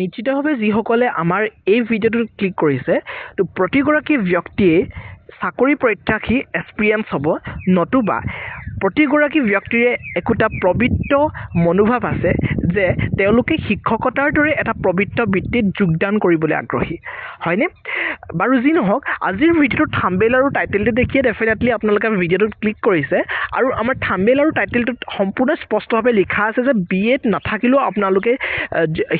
নিশ্চিতভাৱে যিসকলে আমাৰ এই ভিডিঅ'টোত ক্লিক কৰিছে তো প্ৰতিগৰাকী ব্যক্তিয়ে চাকৰি প্ৰত্যাশী এক্সপিৰিয়েঞ্চ হ'ব নতুবা প্ৰতিগৰাকী ব্যক্তিৰে একোটা পবিত্ৰ মনোভাৱ আছে যে তেওঁলোকে শিক্ষকতাৰ দৰে এটা পবিত্ৰ বৃত্তিত যোগদান কৰিবলৈ আগ্ৰহী হয়নে বাৰু যি নহওক আজিৰ ভিডিঅ'টোৰ থাম্বনেইল আৰু টাইটেলটো দেখিয়ে ডেফিনেটলি আপোনালোকে ভিডিঅ'টোত ক্লিক কৰিছে আৰু আমাৰ থাম্বনেইল আৰু টাইটেলটোত সম্পূৰ্ণ স্পষ্টভাৱে লিখা আছে যে BEd নাথাকিলেও আপোনালোকে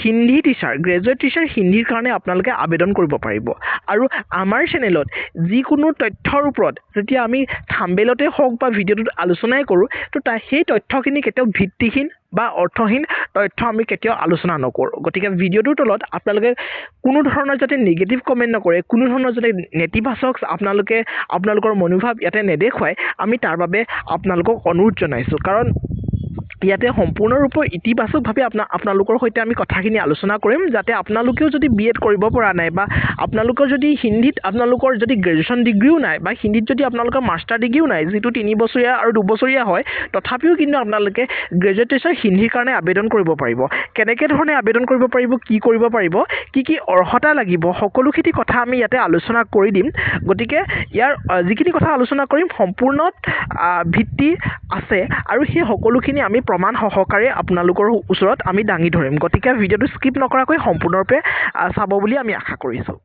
হিন্দী টিচাৰ গ্ৰেজুৱেট টিচাৰ হিন্দীৰ কাৰণে আপোনালোকে আবেদন কৰিব পাৰিব আৰু আমাৰ চেনেলত যিকোনো তথ্যৰ ওপৰত যেতিয়া আমি থাম্বনেইলতে হওক বা ভিডিঅ'টোত আলোচনাই কৰোঁ তো সেই তথ্যখিনি কেতিয়াও ভিত্তিহীন বা অৰ্থহীন তথ্য আমি কেতিয়াও আলোচনা নকৰোঁ গতিকে ভিডিঅ'টোৰ তলত আপোনালোকে কোনো ধৰণৰ যাতে নিগেটিভ কমেণ্ট নকৰে কোনো ধৰণৰ যাতে নেতিবাচক আপোনালোকৰ মনোভাৱ ইয়াতে নেদেখুৱায় আমি তাৰ বাবে আপোনালোকক অনুৰোধ জনাইছোঁ কাৰণ ইয়াতে সম্পূৰ্ণৰূপে ইতিবাচকভাৱে আপোনালোকৰ সৈতে আমি কথাখিনি আলোচনা কৰিম যাতে আপোনালোকেও যদি BEd কৰিব পৰা নাই বা আপোনালোকৰ যদি হিন্দীত আপোনালোকৰ যদি গ্ৰেজুৱেশ্যন ডিগ্ৰীও নাই বা হিন্দীত যদি আপোনালোকৰ মাষ্টাৰ ডিগ্ৰীও নাই যিটো 3 বছৰীয়া আৰু 2 বছৰীয়া হয় তথাপিও কিন্তু আপোনালোকে গ্ৰেজুৱেট টিচাৰ হিন্দীৰ কাৰণে আবেদন কৰিব পাৰিব কেনেকৈ ধৰণে আবেদন কৰিব পাৰিব কি অৰ্হতা লাগিব সকলোখিনি কথা আমি ইয়াতে আলোচনা কৰি দিম গতিকে ইয়াৰ যিখিনি কথা আলোচনা কৰিম সম্পূৰ্ণ ভিত্তি আছে আৰু সেই সকলোখিনি আমি প্ৰমাণ সহকাৰে আপোনালোকৰ ওচৰত আমি দাঙি ধৰিম গতিকে ভিডিঅ'টো স্কিপ নকৰাকৈ সম্পূৰ্ণৰূপে চাব বুলি আমি আশা কৰিছোঁ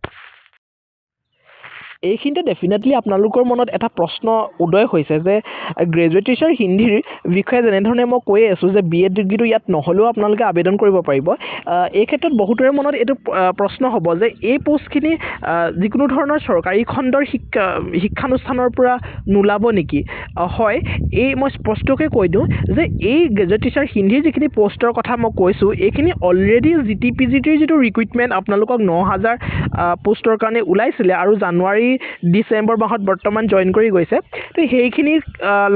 এইখিনিতে ডেফিনেটলি আপোনালোকৰ মনত এটা প্ৰশ্ন উদয় হৈছে যে গ্ৰেজুৱেট টিচাৰ হিন্দীৰ বিষয়ে যেনেধৰণে মই কৈ আছোঁ যে BEd ডিগ্ৰীটো ইয়াত নহ'লেও আপোনালোকে আবেদন কৰিব পাৰিব এই ক্ষেত্ৰত বহুতৰে মনত এইটো প্ৰশ্ন হ'ব যে এই পোষ্টখিনি যিকোনো ধৰণৰ চৰকাৰী খণ্ডৰ শিক্ষানুষ্ঠানৰ পৰা নোলাব নেকি হয় এই মই স্পষ্টকৈ কৈ দিওঁ যে এই গ্ৰেজুৱেট টিচাৰ হিন্দীৰ যিখিনি পোষ্টৰ কথা মই কৈছোঁ এইখিনি অলৰেডি GTPGTৰ যিটো ৰিক্ৰুইটমেণ্ট আপোনালোকক 9000 পোষ্টৰ কাৰণে ওলাইছিলে আৰু জানুৱাৰী ডিচেম্বৰ মাহত বৰ্তমান জইন কৰি গৈছে তো সেইখিনি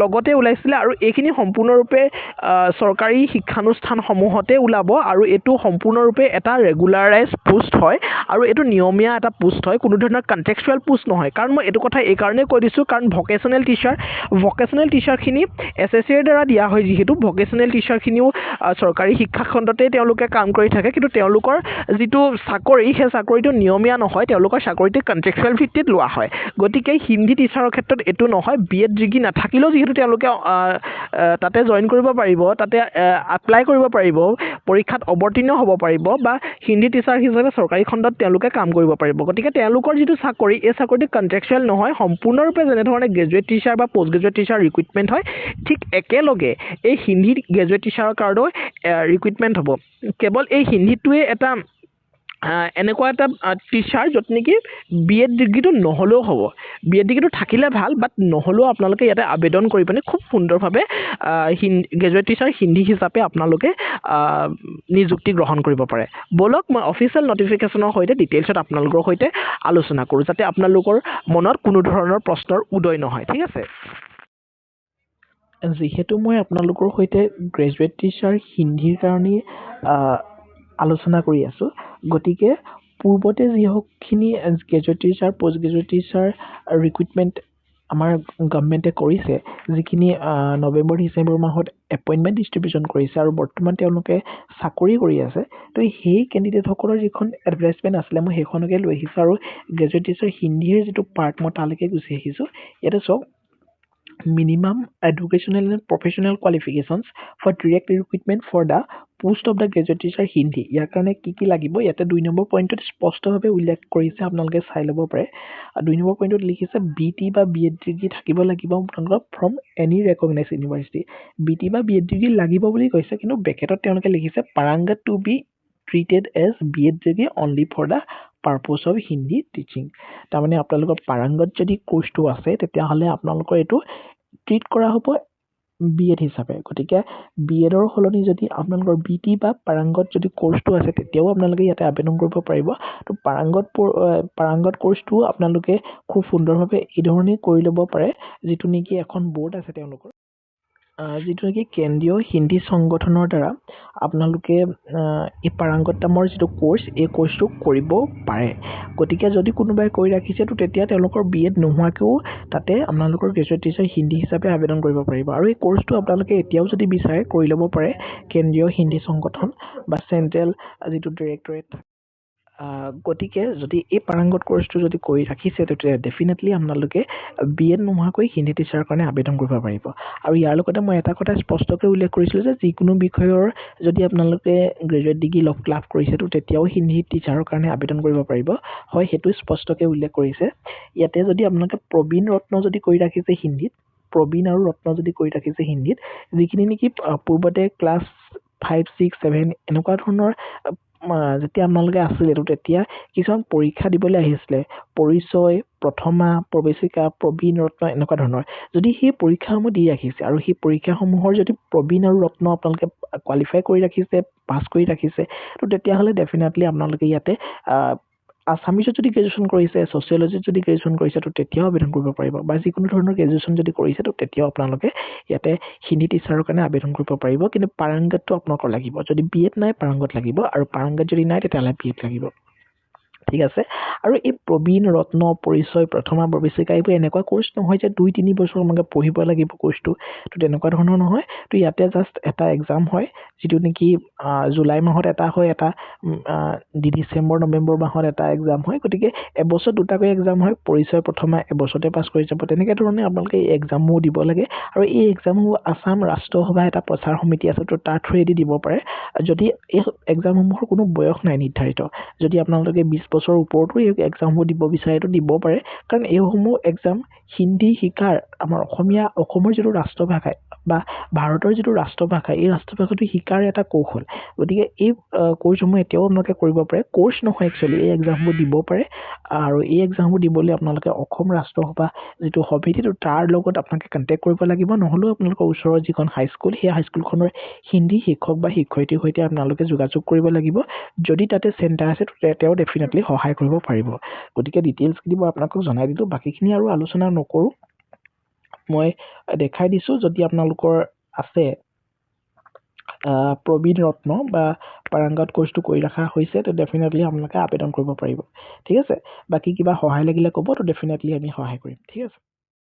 লগতে ওলাইছিলে আৰু এইখিনি সম্পূৰ্ণৰূপে চৰকাৰী শিক্ষানুষ্ঠানসমূহতে ওলাব আৰু এইটো সম্পূৰ্ণৰূপে এটা ৰেগুলাৰাইজ পোষ্ট হয় আৰু এইটো নিয়মীয়া এটা পোষ্ট হয় কোনো ধৰণৰ কণ্টেক্সচুৱেল পোষ্ট নহয় কাৰণ মই এইটো কথা এইকাৰণেই কৈ দিছোঁ কাৰণ ভকেশ্যনেল টিচাৰখিনি SSCৰ দ্বাৰা দিয়া হয় যিহেতু ভকেশ্যনেল টিচাৰখিনিও চৰকাৰী শিক্ষাখণ্ডতেই তেওঁলোকে কাম কৰি থাকে কিন্তু তেওঁলোকৰ যিটো চাকৰি সেই চাকৰিটো নিয়মীয়া নহয় তেওঁলোকৰ চাকৰিটো কণ্ট্ৰেকচুৱেল ভিত্তিত লোৱা হয় গতিকে হিন্দী টিচাৰৰ ক্ষেত্ৰত এইটো নহয় BEd ডিগ্ৰী নাথাকিলেও যিহেতু তেওঁলোকে তাতে জইন কৰিব পাৰিব তাতে এপ্লাই কৰিব পাৰিব পৰীক্ষাত অৱতীৰ্ণ হ'ব পাৰিব বা হিন্দী টিচাৰ হিচাপে চৰকাৰী খণ্ডত তেওঁলোকে কাম কৰিব পাৰিব গতিকে তেওঁলোকৰ যিটো চাকৰি এই চাকৰিটো কণ্ট্ৰেকচুৱেল নহয় সম্পূৰ্ণৰূপে যেনেধৰণে গ্ৰেজুৱেট টিচাৰ বা পষ্ট গ্ৰেজুৱেট টিচাৰ ৰিক্ৰুইটমেণ্ট হয় ঠিক একেলগে এই হিন্দী গ্ৰেজুৱেট টিচাৰৰ কাৰণেও ৰিক্ৰুইটমেণ্ট হ'ব কেৱল এই হিন্দীটোৱে এটা এনেকুৱা এটা টিচাৰ য'ত নেকি BEd ডিগ্ৰীটো নহ'লেও হ'ব BEd ডিগ্ৰীটো থাকিলে ভাল বাট নহ'লেও আপোনালোকে ইয়াতে আবেদন কৰি পিনে খুব সুন্দৰভাৱে গ্ৰেজুৱেট টিচাৰ হিন্দী হিচাপে আপোনালোকে নিযুক্তি গ্ৰহণ কৰিব পাৰে ব'লক মই অফিচিয়েল নটিফিকেশ্যনৰ সৈতে ডিটেইলছত আপোনালোকৰ সৈতে আলোচনা কৰোঁ যাতে আপোনালোকৰ মনত কোনো ধৰণৰ প্ৰশ্নৰ উদয় নহয় ঠিক আছে যিহেতু মই আপোনালোকৰ সৈতে গ্ৰেজুৱেট টিচাৰ হিন্দীৰ কাৰণে আলোচনা কৰি আছোঁ গতিকে পূৰ্বতে যিখিনি graduate teacher post graduate teacher recruitment আমাৰ গভৰ্ণমেণ্টে কৰিছে যিখিনি নৱেম্বৰ ডিচেম্বৰ মাহত এপইণ্টমেণ্ট ডিষ্ট্ৰিবিউশ্যন কৰিছে আৰু বৰ্তমান তেওঁলোকে চাকৰি কৰি আছে তো সেই কেণ্ডিডেটসকলৰ যিখন এডভাৰটাইজমেণ্ট আছিলে মই সেইখনকে লৈ আহিছোঁ আৰু গ্ৰেজুৱেট টিচাৰ হিন্দীৰ যিটো পাৰ্ট মই তালৈকে গুচি আহিছোঁ ইয়াতে চাওক minimum educational and professional qualifications for direct recruitment for the post of the graduate teacher Hindi ইয়াৰ কাৰণে কি লাগিব ইয়াতে 2 নম্বৰ পইণ্টত স্পষ্টভাৱে উল্লেখ কৰিছে আপোনালোকে চাই ল'ব পাৰে 2 নম্বৰ পইণ্টত লিখিছে BT বা BEd ডিগ্ৰী থাকিব লাগিব আপোনালোকৰ from any recognise university BT বা BEd ডিগ্ৰী লাগিব বুলি কৈছে কিন্তু বেকেটত তেওঁলোকে লিখিছে পাৰাংগত to be treated as BEd degree only for the purpose of Hindi teaching তাৰমানে আপোনালোকৰ পাৰাংগত যদি কোৰ্চটো আছে তেতিয়াহ'লে আপোনালোকৰ এইটো ট্ৰিট কৰা হ'ব BEd হিচাপে গতিকে BEdৰ সলনি যদি আপোনালোকৰ BT বা পাৰাংগত যদি কোৰ্চটো আছে তেতিয়াও আপোনালোকে ইয়াতে আবেদন কৰিব পাৰিব তো পাৰাংগত কোৰ্চটো আপোনালোকে খুব সুন্দৰভাৱে এই ধৰণে কৰি ল'ব পাৰে যিটো নেকি এখন বৰ্ড আছে তেওঁলোকৰ যিটো নেকি কেন্দ্ৰীয় হিন্দী সংগঠনৰ দ্বাৰা আপোনালোকে এই পাৰাংগত নামৰ যিটো কোৰ্চ এই কোৰ্চটো কৰিব পাৰে গতিকে যদি কোনোবাই কৰি ৰাখিছে তো তেতিয়া তেওঁলোকৰ BEd নোহোৱাকৈও তাতে আপোনালোকৰ গ্ৰেজুৱেট টিচাৰ হিন্দী হিচাপে আবেদন কৰিব পাৰিব আৰু এই কোৰ্চটো আপোনালোকে এতিয়াও যদি বিচাৰে কৰি ল'ব পাৰে কেন্দ্ৰীয় হিন্দী সংগঠন বা চেণ্ট্ৰেল যিটো ডিৰেক্টৰেট গতিকে যদি এই পাৰাংগত কোৰ্চটো যদি কৰি ৰাখিছে তেতিয়া ডেফিনেটলি আপোনালোকে BEd নোহোৱাকৈ হিন্দী টিচাৰৰ কাৰণে আবেদন কৰিব পাৰিব আৰু ইয়াৰ লগতে মই এটা কথা স্পষ্টকৈ উল্লেখ কৰিছিলোঁ যে যিকোনো বিষয়ৰ যদি আপোনালোকে গ্ৰেজুৱেট ডিগ্ৰী লাভ কৰিছে তো তেতিয়াও হিন্দী টিচাৰৰ কাৰণে আবেদন কৰিব পাৰিব হয় সেইটো স্পষ্টকৈ উল্লেখ কৰিছে ইয়াতে যদি আপোনালোকে প্ৰবীণ ৰত্ন যদি কৰি ৰাখিছে হিন্দীত প্ৰবীণ আৰু ৰত্ন যদি কৰি ৰাখিছে হিন্দীত যিখিনি নেকি পূৰ্বতে ক্লাছ 5, 6, 7 এনেকুৱা ধৰণৰ যেতিয়া আপোনালোকে আছিলে তো তেতিয়া কিছুমান পৰীক্ষা দিবলৈ আহিছিলে পৰিচয় প্ৰথমা প্ৰৱেশিকা প্ৰবীণ ৰত্ন এনেকুৱা ধৰণৰ যদি সেই পৰীক্ষাসমূহ দি ৰাখিছে আৰু সেই পৰীক্ষাসমূহৰ যদি প্ৰবীণ আৰু ৰত্ন আপোনালোকে কোৱালিফাই কৰি ৰাখিছে পাছ কৰি ৰাখিছে তো তেতিয়াহ'লে ডেফিনেটলি আপোনালোকে ইয়াতে আছামিছত যদি গ্ৰেজুৱেশ্যন কৰিছে ছ'চিয়লজিত যদি গ্ৰেজুৱেশ্যন কৰিছে তো তেতিয়াও আবেদন কৰিব পাৰিব বা যিকোনো ধৰণৰ গ্ৰেজুৱেশ্যন যদি কৰিছে তো তেতিয়াও আপোনালোকে ইয়াতে হিন্দী টিচাৰৰ কাৰণে আবেদন কৰিব পাৰিব কিন্তু পাৰাংগতটো আপোনালোকৰ লাগিব যদি BEd নাই পাৰাংগত লাগিব আৰু পাৰাংগত যদি নাই তেতিয়াহ'লে BEd লাগিব ঠিক আছে আৰু এই প্ৰবীণ ৰত্ন পৰিচয় প্ৰথমা প্ৰৱেশিকা এইবোৰ এনেকুৱা কোৰ্চ নহয় যে 2-3 বছৰ আপোনালোকে পঢ়িব লাগিব কোৰ্চটো তো তেনেকুৱা ধৰণৰ নহয় তো ইয়াতে জাষ্ট এটা এক্সাম হয় যিটো নেকি জুলাই মাহত এটা হয় এটা ডিচেম্বৰ নৱেম্বৰ মাহত এটা এক্সাম হয় গতিকে এবছৰ দুটাকৈ এক্সাম হয় পৰিচয় প্ৰথমা এবছৰতে পাছ কৰি যাব তেনেকৈ ধৰণে আপোনালোকে এই এক্সামসমূহ দিব লাগে আৰু এই এক্সামসমূহ আসাম ৰাষ্ট্ৰসভা এটা প্ৰচাৰ সমিতি আছে তো তাৰ থ্ৰুৱেদি দিব পাৰে যদি এই এক্সামসমূহৰ কোনো বয়স নাই নিৰ্ধাৰিত যদি আপোনালোকে 20 বছৰৰ ওপৰতো এই এক্সামসমূহ দিব বিচাৰে তো দিব পাৰে কাৰণ এইসমূহ এক্সাম হিন্দী শিকাৰ আমাৰ অসমৰ যিটো ৰাষ্ট্ৰভাষা বা ভাৰতৰ যিটো ৰাষ্ট্ৰভাষা এই ৰাষ্ট্ৰভাষাটো শিকাৰ এটা কৌশল গতিকে এই কোৰ্চসমূহ এতিয়াও আপোনালোকে কৰিব পাৰে কোৰ্চ নহয় একচুৱেলি এই এক্সামসমূহ দিব পাৰে আৰু এই এক্সামসমূহ দিবলৈ আপোনালোকে অসম ৰাষ্ট্ৰসভা যিটো সমিতিটো তাৰ লগত আপোনালোকে কণ্টেক্ট কৰিব লাগিব নহ'লেও আপোনালোকৰ ওচৰৰ যিখন হাইস্কুল সেই হাইস্কুলখনৰ হিন্দী শিক্ষক বা শিক্ষয়িত্ৰীৰ সৈতে আপোনালোকে যোগাযোগ কৰিব লাগিব যদি তাতে চেণ্টাৰ আছে তেওঁ ডেফিনেটলি সহায় কৰিব পাৰিব গতিকে ডিটেইলছখিনি মই আপোনালোকক জনাই দিলোঁ বাকীখিনি আৰু আলোচনা নকৰোঁ মই দেখাই দিছোঁ যদি আপোনালোকৰ আছে প্ৰবীণ ৰত্ন বা পাৰাংগত কোৰ্চটো কৰি ৰখা হৈছে তো ডেফিনেটলি আপোনালোকে আবেদন কৰিব পাৰিব ঠিক আছে বাকী কিবা সহায় লাগিলে ক'ব তো ডেফিনেটলি আমি সহায় কৰিম ঠিক আছে